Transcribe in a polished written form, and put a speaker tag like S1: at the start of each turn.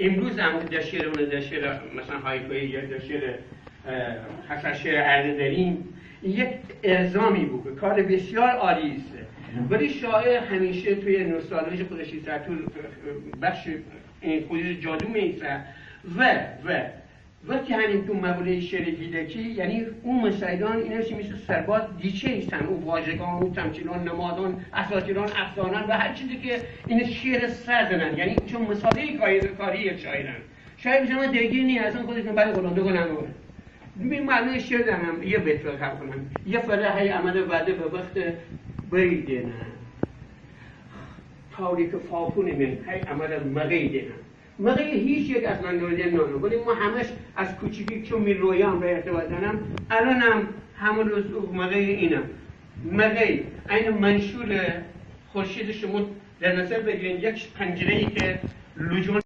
S1: امروز هم در شعر مثلا هایکویی یا در شعر حسن شعر عرض داریم، یک الزامی بود، کار بسیار عالی است. ولی شاعر همیشه توی نوستالژی خودش تو بخش این خودش جادو میسه و وقتی همین تو مقوله شعر گیلکی، یعنی اون مسیدان اینا مثل سرباز دیچه ایستن، اون واژگان، اون تمثیلان، نمادان، اساطیران، افسانان و هر چیزی که این شعر سرزنن، یعنی چون مسابقه کاری شاعرن. شاعر میشه من درگیر نیست، اصلا خودش برای قلنده کنم ببین معنی شعر دارم یه بیت رو خلق کنم. یه فرح عمل وعده به وقت بیدنه تاریک فاپون من هی عمل مغیدنه. مغی هیچ یک از لنگرودی نانو، ولی ما همش از کوچیکی چون می رویام به ارتباط دارم، الانم همون روز مغی اینم. مغی این منشور خورشید شما در نظر بگیرین، یک پنجره‌ای که لجون